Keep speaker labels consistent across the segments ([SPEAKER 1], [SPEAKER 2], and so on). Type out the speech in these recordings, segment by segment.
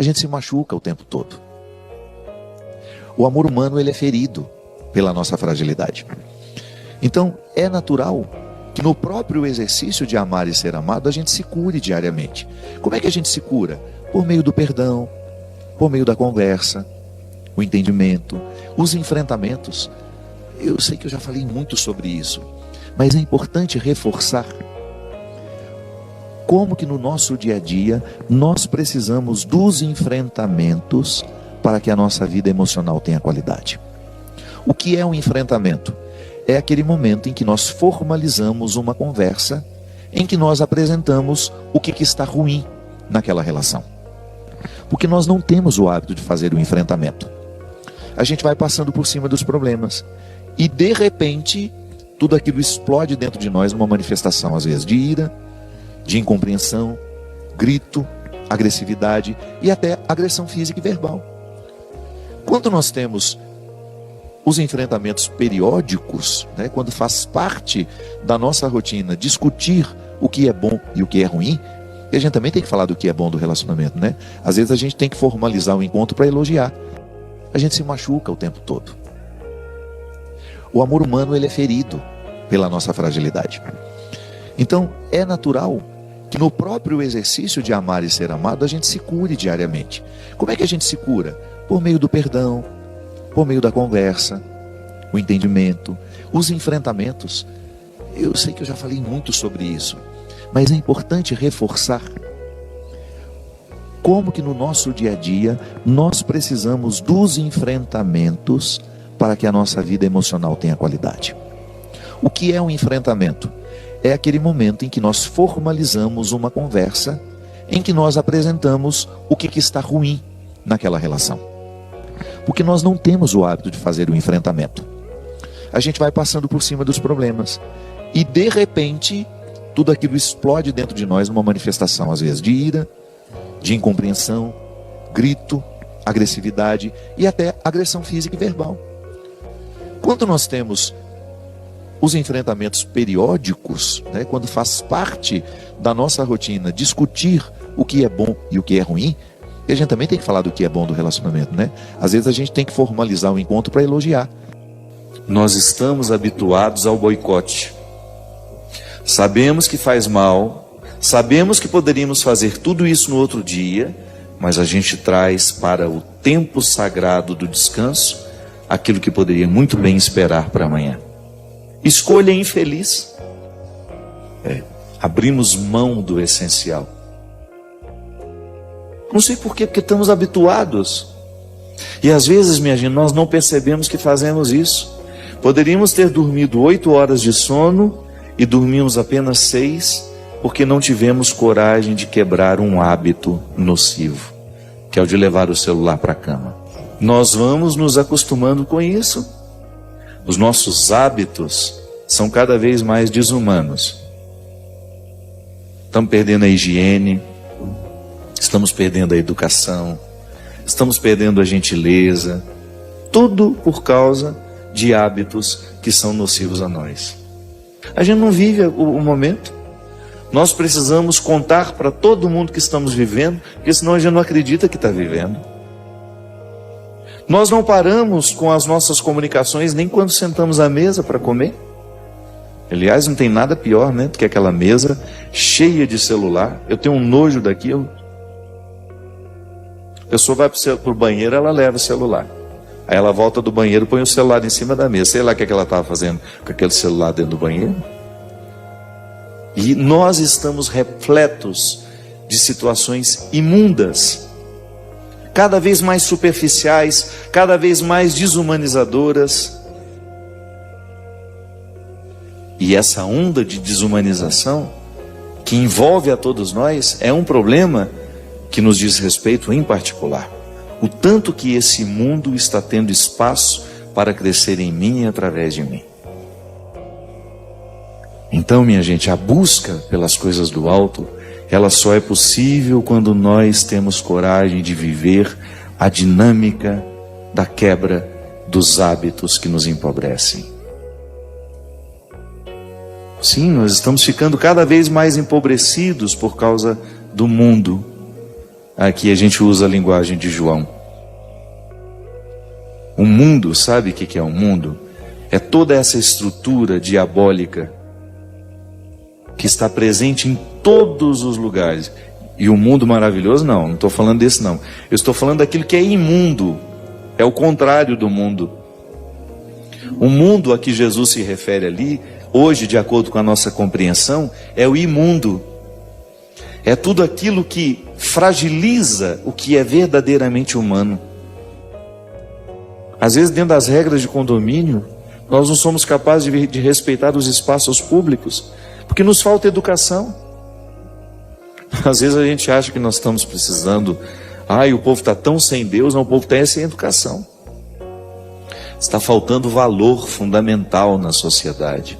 [SPEAKER 1] A gente se machuca o tempo todo. O amor humano, ele é ferido pela nossa fragilidade. Então, é natural que no próprio exercício de amar e ser amado, a gente se cure diariamente. Como é que a gente se cura? Por meio do perdão, por meio da conversa, o entendimento, os enfrentamentos. Eu sei que eu já falei muito sobre isso, mas é importante reforçar como que no nosso dia a dia nós precisamos dos enfrentamentos para que a nossa vida emocional tenha qualidade. O que é um enfrentamento? É aquele momento em que nós formalizamos uma conversa, em que nós apresentamos o que está ruim naquela relação. Porque nós não temos o hábito de fazer o enfrentamento. A gente vai passando por cima dos problemas e de repente tudo aquilo explode dentro de nós numa manifestação, às vezes de ira, de incompreensão, grito, agressividade e até agressão física e verbal. Quando nós temos os enfrentamentos periódicos, quando faz parte da nossa rotina discutir o que é bom e o que é ruim, e a gente também tem que falar do que é bom do relacionamento, Às vezes a gente tem que formalizar o encontro para elogiar. A gente se machuca o tempo todo. O amor humano, ele é ferido pela nossa fragilidade. Então, é natural que no próprio exercício de amar e ser amado, a gente se cure diariamente. Como é que a gente se cura? Por meio do perdão, por meio da conversa, o entendimento, os enfrentamentos. Eu sei que eu já falei muito sobre isso, mas é importante reforçar como que no nosso dia a dia nós precisamos dos enfrentamentos para que a nossa vida emocional tenha qualidade. O que é um enfrentamento? É aquele momento em que nós formalizamos uma conversa, em que nós apresentamos o que está ruim naquela relação. Porque nós não temos o hábito de fazer o enfrentamento. A gente vai passando por cima dos problemas e de repente tudo aquilo explode dentro de nós numa manifestação, às vezes de ira, de incompreensão, grito, agressividade e até agressão física e verbal. Quando nós temos os enfrentamentos periódicos, quando faz parte da nossa rotina discutir o que é bom e o que é ruim, e a gente também tem que falar do que é bom do relacionamento, Às vezes a gente tem que formalizar o encontro para elogiar.
[SPEAKER 2] Nós estamos habituados ao boicote. Sabemos que faz mal, sabemos que poderíamos fazer tudo isso no outro dia, mas a gente traz para o tempo sagrado do descanso aquilo que poderia muito bem esperar para amanhã. Escolha infeliz. Abrimos mão do essencial. Não sei por quê, porque estamos habituados. E às vezes, minha gente, nós não percebemos que fazemos isso. Poderíamos ter dormido 8 horas de sono e dormimos apenas 6, porque não tivemos coragem de quebrar um hábito nocivo, que é o de levar o celular para a cama. Nós vamos nos acostumando com isso. Os nossos hábitos são cada vez mais desumanos. Estamos perdendo a higiene, estamos perdendo a educação, estamos perdendo a gentileza, tudo por causa de hábitos que são nocivos a nós. A gente não vive o momento. Nós precisamos contar para todo mundo que estamos vivendo, porque senão a gente não acredita que está vivendo. Nós não paramos com as nossas comunicações nem quando sentamos à mesa para comer. Aliás, não tem nada pior, do que aquela mesa cheia de celular. Eu tenho um nojo daquilo. A pessoa vai para o banheiro, ela leva o celular. Aí ela volta do banheiro, põe o celular em cima da mesa. Sei lá o que ela estava fazendo com aquele celular dentro do banheiro. E nós estamos repletos de situações imundas, cada vez mais superficiais, cada vez mais desumanizadoras. E essa onda de desumanização, que envolve a todos nós, é um problema que nos diz respeito em particular. O tanto que esse mundo está tendo espaço para crescer em mim e através de mim. Então, minha gente, a busca pelas coisas do alto, ela só é possível quando nós temos coragem de viver a dinâmica da quebra dos hábitos que nos empobrecem. Sim, nós estamos ficando cada vez mais empobrecidos por causa do mundo. Aqui a gente usa a linguagem de João. O mundo, sabe o que é o mundo? É toda essa estrutura diabólica que está presente em todos os lugares. E o mundo maravilhoso, não estou falando desse não. Eu estou falando daquilo que é imundo. É o contrário do mundo. O mundo a que Jesus se refere ali, hoje, de acordo com a nossa compreensão, é o imundo. É tudo aquilo que fragiliza o que é verdadeiramente humano. Às vezes, dentro das regras de condomínio, nós não somos capazes de respeitar os espaços públicos, porque nos falta educação. Às vezes a gente acha que nós estamos precisando, o povo está tão sem Deus, não, o povo está sem educação. Está faltando valor fundamental na sociedade.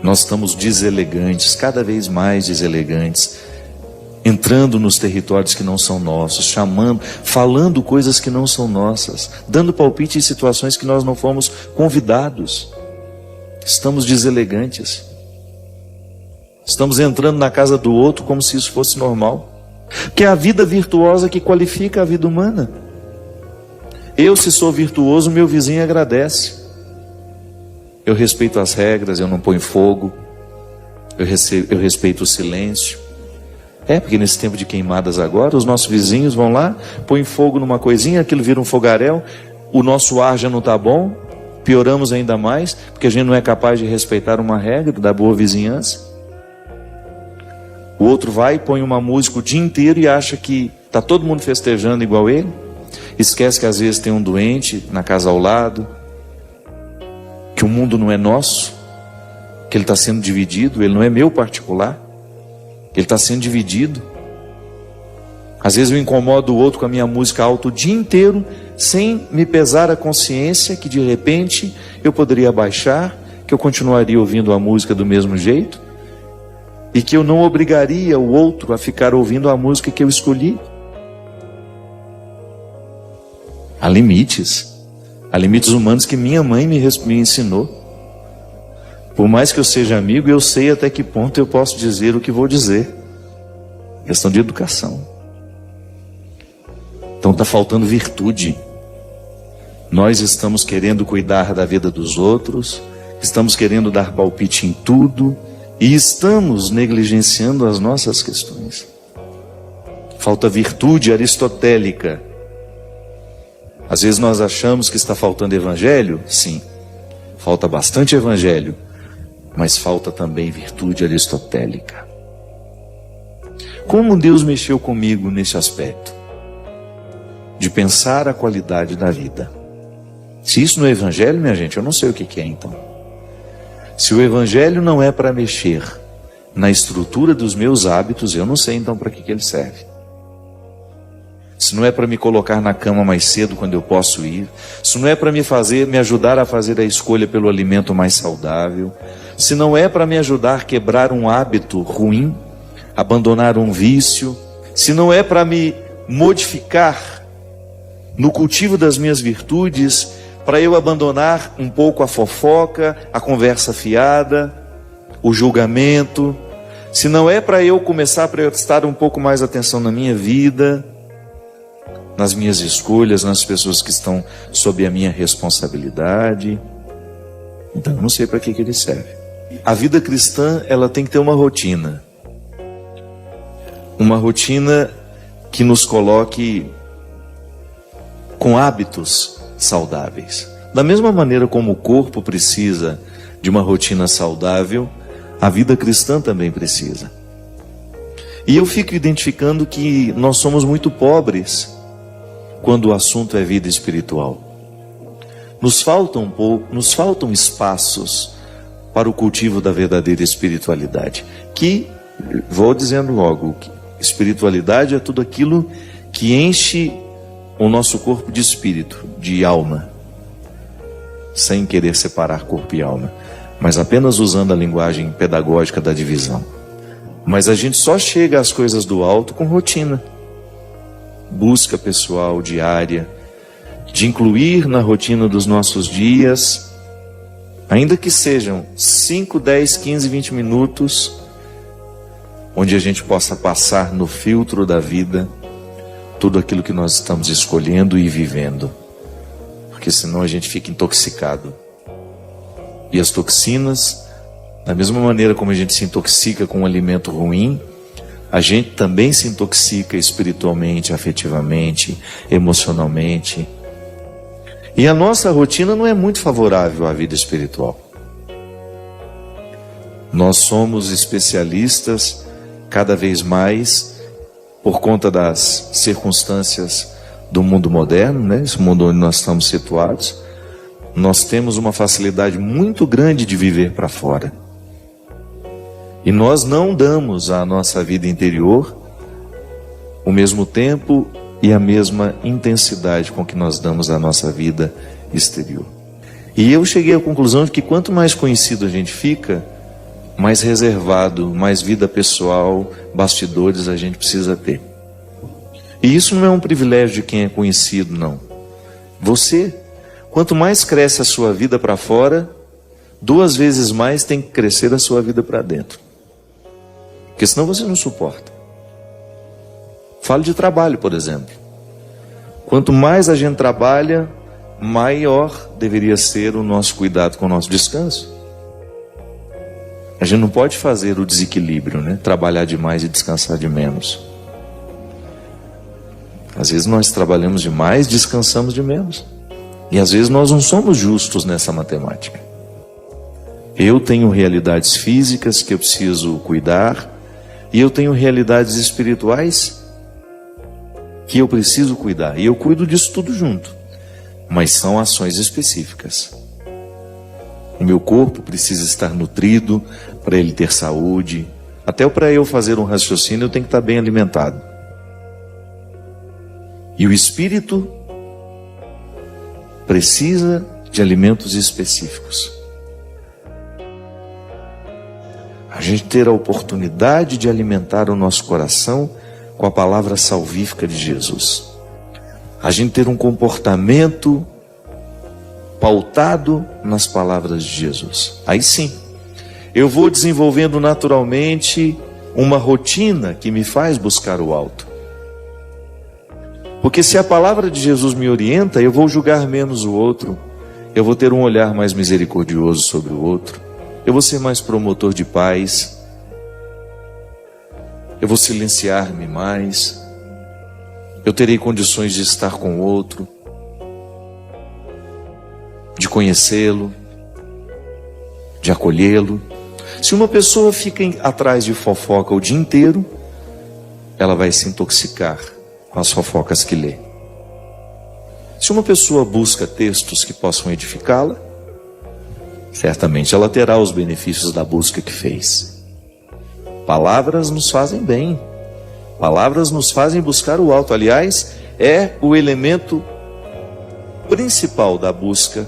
[SPEAKER 2] Nós estamos deselegantes, cada vez mais deselegantes, entrando nos territórios que não são nossos, falando coisas que não são nossas, dando palpite em situações que nós não fomos convidados. Estamos deselegantes. Estamos entrando na casa do outro como se isso fosse normal. Que é a vida virtuosa que qualifica a vida humana. Eu, se sou virtuoso, meu vizinho agradece. Eu respeito as regras, eu não ponho fogo. Eu respeito o silêncio. Porque nesse tempo de queimadas agora, os nossos vizinhos vão lá, põem fogo numa coisinha, aquilo vira um fogaréu, o nosso ar já não está bom, pioramos ainda mais, porque a gente não é capaz de respeitar uma regra da boa vizinhança. O outro vai e põe uma música o dia inteiro e acha que está todo mundo festejando igual ele. Esquece que às vezes tem um doente na casa ao lado, que o mundo não é nosso, que ele está sendo dividido, ele não é meu particular, ele está sendo dividido. Às vezes eu incomodo o outro com a minha música alta o dia inteiro, sem me pesar a consciência que de repente eu poderia baixar, que eu continuaria ouvindo a música do mesmo jeito, e que eu não obrigaria o outro a ficar ouvindo a música que eu escolhi. Há limites humanos que minha mãe me ensinou. Por mais que eu seja amigo, eu sei até que ponto eu posso dizer o que vou dizer. Questão de educação. Então está faltando virtude. Nós estamos querendo cuidar da vida dos outros, estamos querendo dar palpite em tudo, e estamos negligenciando as nossas questões. Falta virtude aristotélica. Às vezes nós achamos que está faltando evangelho. Sim, falta bastante evangelho, mas falta também virtude aristotélica. Como Deus mexeu comigo nesse aspecto? De pensar a qualidade da vida. Se isso não é evangelho, minha gente, eu não sei o que é então. Se o evangelho não é para mexer na estrutura dos meus hábitos, eu não sei então para que ele serve. Se não é para me colocar na cama mais cedo quando eu posso ir, se não é para me ajudar a fazer a escolha pelo alimento mais saudável, se não é para me ajudar a quebrar um hábito ruim, abandonar um vício, se não é para me modificar no cultivo das minhas virtudes, para eu abandonar um pouco a fofoca, a conversa fiada, o julgamento, se não é para eu começar a prestar um pouco mais atenção na minha vida, nas minhas escolhas, nas pessoas que estão sob a minha responsabilidade, então eu não sei para que ele serve. A vida cristã, ela tem que ter uma rotina que nos coloque com hábitos saudáveis. Da mesma maneira como o corpo precisa de uma rotina saudável, a vida cristã também precisa. E eu fico identificando que nós somos muito pobres quando o assunto é vida espiritual. Nos faltam espaços para o cultivo da verdadeira espiritualidade. Que, vou dizendo logo, espiritualidade é tudo aquilo que enche o nosso corpo de espírito, de alma, sem querer separar corpo e alma, mas apenas usando a linguagem pedagógica da divisão. Mas a gente só chega às coisas do alto com rotina, busca pessoal diária, de incluir na rotina dos nossos dias, ainda que sejam 5, 10, 15, 20 minutos, onde a gente possa passar no filtro da vida tudo aquilo que nós estamos escolhendo e vivendo, porque senão a gente fica intoxicado. E as toxinas, da mesma maneira como a gente se intoxica com um alimento ruim, a gente também se intoxica espiritualmente, afetivamente, emocionalmente. E a nossa rotina não é muito favorável à vida espiritual. Nós somos especialistas cada vez mais, por conta das circunstâncias do mundo moderno, né? Esse mundo onde nós estamos situados, nós temos uma facilidade muito grande de viver para fora. E nós não damos à nossa vida interior o mesmo tempo e a mesma intensidade com que nós damos à nossa vida exterior. E eu cheguei à conclusão de que quanto mais conhecido a gente fica, mais reservado, mais vida pessoal, bastidores a gente precisa ter. E isso não é um privilégio de quem é conhecido, não. Você, quanto mais cresce a sua vida para fora, 2 vezes mais tem que crescer a sua vida para dentro. Porque senão você não suporta. Falo de trabalho, por exemplo. Quanto mais a gente trabalha, maior deveria ser o nosso cuidado com o nosso descanso. A gente não pode fazer o desequilíbrio, né? Trabalhar demais e descansar de menos. Às vezes nós trabalhamos demais, descansamos de menos. E às vezes nós não somos justos nessa matemática. Eu tenho realidades físicas que eu preciso cuidar, e eu tenho realidades espirituais que eu preciso cuidar. E eu cuido disso tudo junto. Mas são ações específicas. O meu corpo precisa estar nutrido para ele ter saúde. Até para eu fazer um raciocínio eu tenho que estar bem alimentado. E o espírito precisa de alimentos específicos. A gente ter a oportunidade de alimentar o nosso coração com a palavra salvífica de Jesus. A gente ter um comportamento pautado nas palavras de Jesus. Aí sim, eu vou desenvolvendo naturalmente uma rotina que me faz buscar o alto. Porque se a palavra de Jesus me orienta, eu vou julgar menos o outro, eu vou ter um olhar mais misericordioso sobre o outro, eu vou ser mais promotor de paz, eu vou silenciar-me mais, eu terei condições de estar com o outro, de conhecê-lo, de acolhê-lo. Se uma pessoa fica atrás de fofoca o dia inteiro, ela vai se intoxicar com as fofocas que lê. Se uma pessoa busca textos que possam edificá-la, certamente ela terá os benefícios da busca que fez. Palavras nos fazem bem. Palavras nos fazem buscar o alto. Aliás, é o elemento principal da busca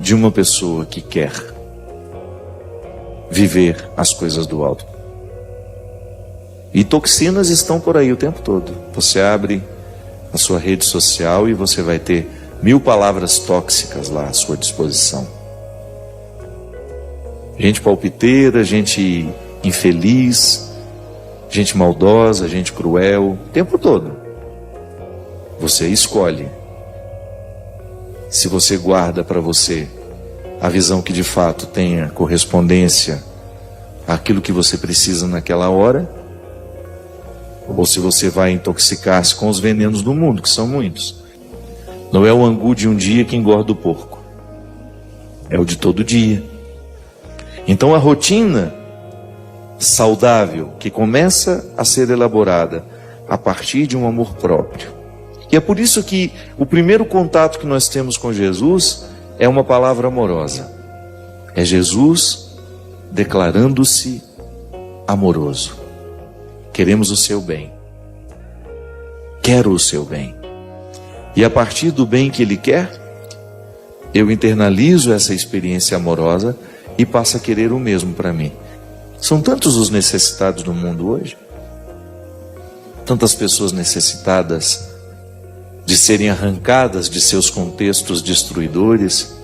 [SPEAKER 2] de uma pessoa que quer viver as coisas do alto. E toxinas estão por aí o tempo todo. Você abre a sua rede social e você vai ter 1000 palavras tóxicas lá à sua disposição. Gente palpiteira, gente infeliz, gente maldosa, gente cruel, o tempo todo. Você escolhe. Se você guarda para você a visão que de fato tenha correspondência àquilo que você precisa naquela hora, ou se você vai intoxicar-se com os venenos do mundo, que são muitos. Não é o angu de um dia que engorda o porco, é o de todo dia. Então a rotina saudável que começa a ser elaborada a partir de um amor próprio. E é por isso que o primeiro contato que nós temos com Jesus é uma palavra amorosa. É Jesus declarando-se amoroso. Queremos o seu bem. Quero o seu bem. E a partir do bem que Ele quer, eu internalizo essa experiência amorosa e passo a querer o mesmo para mim. São tantos os necessitados do mundo hoje. Tantas pessoas necessitadas de serem arrancadas de seus contextos destruidores.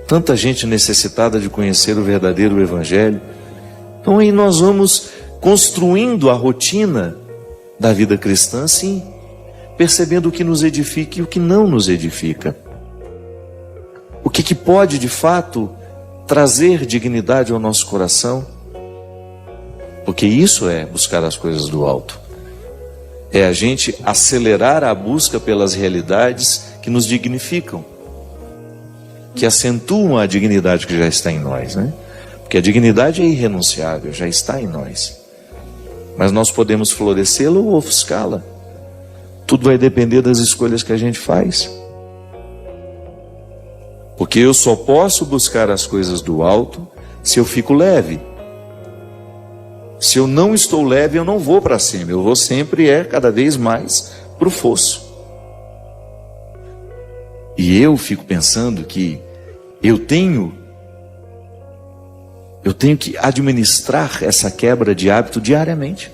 [SPEAKER 2] Tanta gente necessitada de conhecer o verdadeiro Evangelho. Então aí nós vamos construindo a rotina da vida cristã, sim, percebendo o que nos edifica e o que não nos edifica. O que pode, de fato, trazer dignidade ao nosso coração. Porque isso é buscar as coisas do alto. É a gente acelerar a busca pelas realidades que nos dignificam, que acentuam a dignidade que já está em nós, né? Porque a dignidade é irrenunciável, já está em nós. Mas nós podemos florescê-la ou ofuscá-la. Tudo vai depender das escolhas que a gente faz. Porque eu só posso buscar as coisas do alto se eu fico leve. Se eu não estou leve, eu não vou para cima. Eu vou sempre cada vez mais para o fosso. E eu fico pensando que eu tenho que administrar essa quebra de hábito diariamente.